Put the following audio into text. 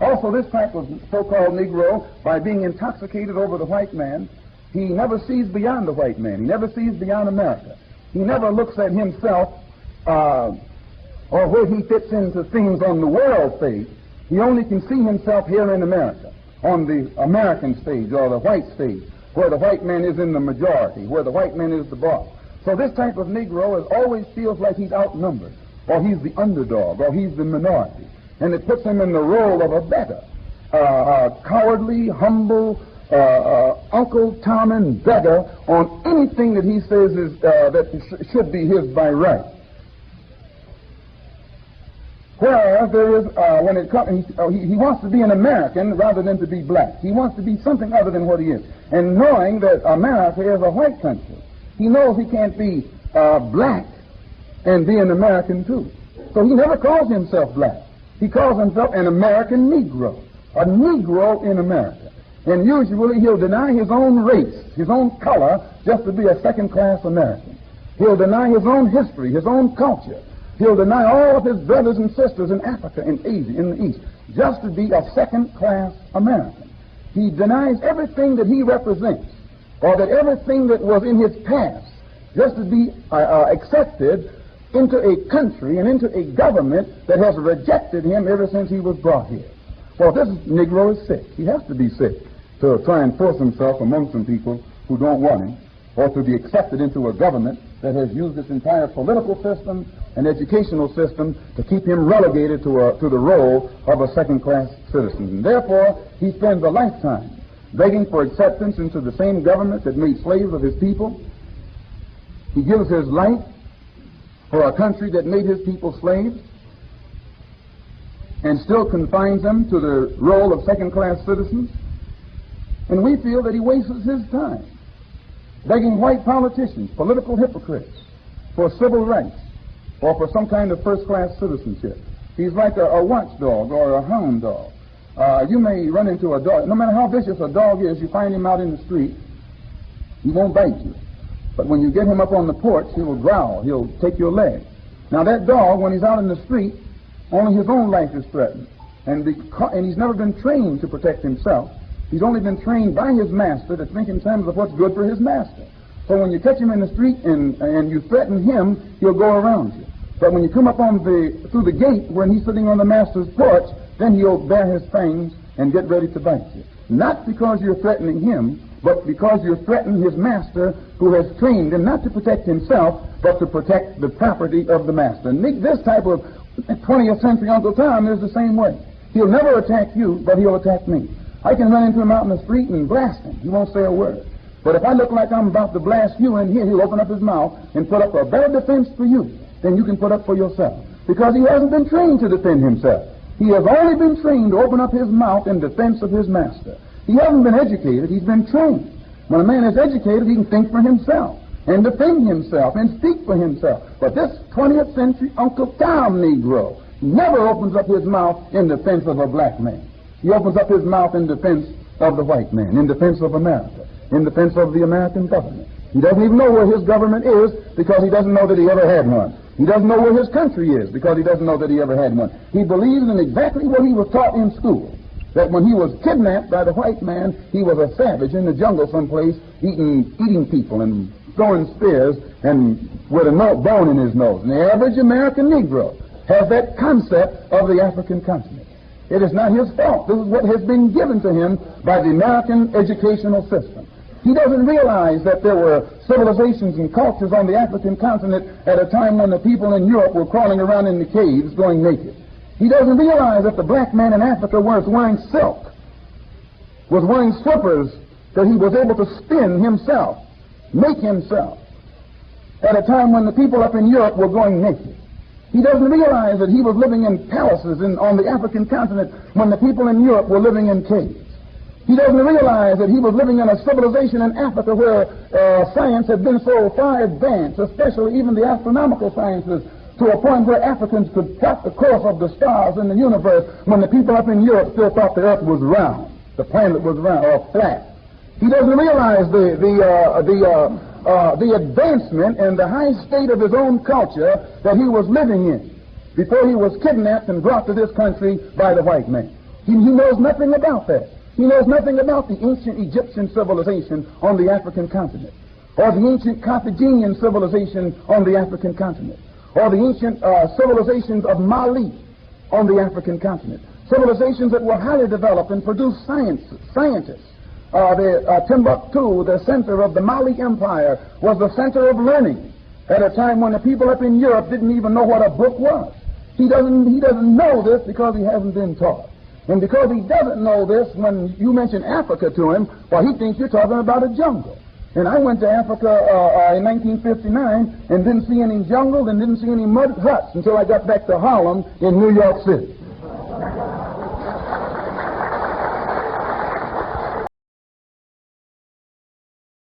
Also, this type of so-called Negro, by being intoxicated over the white man, he never sees beyond the white man. He never sees beyond America. He never looks at himself or where he fits into things on the world stage. He only can see himself here in America, on the American stage or the white stage, where the white man is in the majority, where the white man is the boss. So this type of Negro always feels like he's outnumbered, or he's the underdog, or he's the minority. And it puts him in the role of a beggar, cowardly, humble, Uncle Tom and beggar on anything that he says is that should be his by right. Whereas there is, when it comes, he wants to be an American rather than to be black. He wants to be something other than what he is. And knowing that America is a white country, he knows he can't be black and be an American too. So he never calls himself black. He calls himself an American Negro, a Negro in America. And usually he'll deny his own race, his own color, just to be a second-class American. He'll deny his own history, his own culture. He'll deny all of his brothers and sisters in Africa, in Asia, in the East, just to be a second-class American. He denies everything that he represents, or that everything that was in his past, just to be accepted into a country and into a government that has rejected him ever since he was brought here. Well, this Negro is sick. He has to be sick to try and force himself among some people who don't want him, or to be accepted into a government that has used its entire political system and educational system to keep him relegated to the role of a second-class citizen. And therefore, he spends a lifetime begging for acceptance into the same government that made slaves of his people. He gives his life for a country that made his people slaves and still confines them to the role of second-class citizens. And we feel that he wastes his time begging white politicians, political hypocrites, for civil rights or for some kind of first-class citizenship. He's like a watchdog or a hound dog. You may run into a dog. No matter how vicious a dog is, you find him out in the street, he won't bite you. But when you get him up on the porch, he will growl. He'll take your leg. Now, that dog, when he's out in the street, only his own life is threatened. And he's never been trained to protect himself. He's only been trained by his master to think in terms of what's good for his master. So when you catch him in the street and you threaten him, he'll go around you. But when you come up through the gate when he's sitting on the master's porch, then he'll bare his fangs and get ready to bite you. Not because you're threatening him, but because you're threatening his master, who has trained him not to protect himself, but to protect the property of the master. And this type of 20th century Uncle Tom is the same way. He'll never attack you, but he'll attack me. I can run into him out in the street and blast him. He won't say a word. But if I look like I'm about to blast you in here, he'll open up his mouth and put up a better defense for you than you can put up for yourself. Because he hasn't been trained to defend himself. He has only been trained to open up his mouth in defense of his master. He hasn't been educated, he's been trained. When a man is educated, he can think for himself and defend himself and speak for himself. But this 20th century Uncle Tom Negro never opens up his mouth in defense of a black man. He opens up his mouth in defense of the white man, in defense of America, in defense of the American government. He doesn't even know where his government is because he doesn't know that he ever had one. He doesn't know where his country is because he doesn't know that he ever had one. He believes in exactly what he was taught in school, that when he was kidnapped by the white man, he was a savage in the jungle someplace, eating people and throwing spears and with a bone in his nose. And the average American Negro has that concept of the African continent. It is not his fault. This is what has been given to him by the American educational system. He doesn't realize that there were civilizations and cultures on the African continent at a time when the people in Europe were crawling around in the caves going naked. He doesn't realize that the black man in Africa was wearing silk, was wearing slippers that he was able to spin himself, make himself, at a time when the people up in Europe were going naked. He doesn't realize that he was living in palaces on the African continent when the people in Europe were living in caves. He doesn't realize that he was living in a civilization in Africa where science had been so far advanced, especially even the astronomical sciences, to a point where Africans could plot the course of the stars in the universe when the people up in Europe still thought the earth was round, the planet was round or flat. He doesn't realize the advancement and the high state of his own culture that he was living in before he was kidnapped and brought to this country by the white man. He knows nothing about that. He knows nothing about the ancient Egyptian civilization on the African continent, or the ancient Carthaginian civilization on the African continent, or the ancient civilizations of Mali on the African continent. Civilizations that were highly developed and produced scientists. Timbuktu, the center of the Mali Empire, was the center of learning at a time when the people up in Europe didn't even know what a book was. He doesn't know this because he hasn't been taught. And because he doesn't know this, when you mention Africa to him, well, he thinks you're talking about a jungle. And I went to Africa in 1959 and didn't see any jungle and didn't see any mud huts until I got back to Harlem in New York City.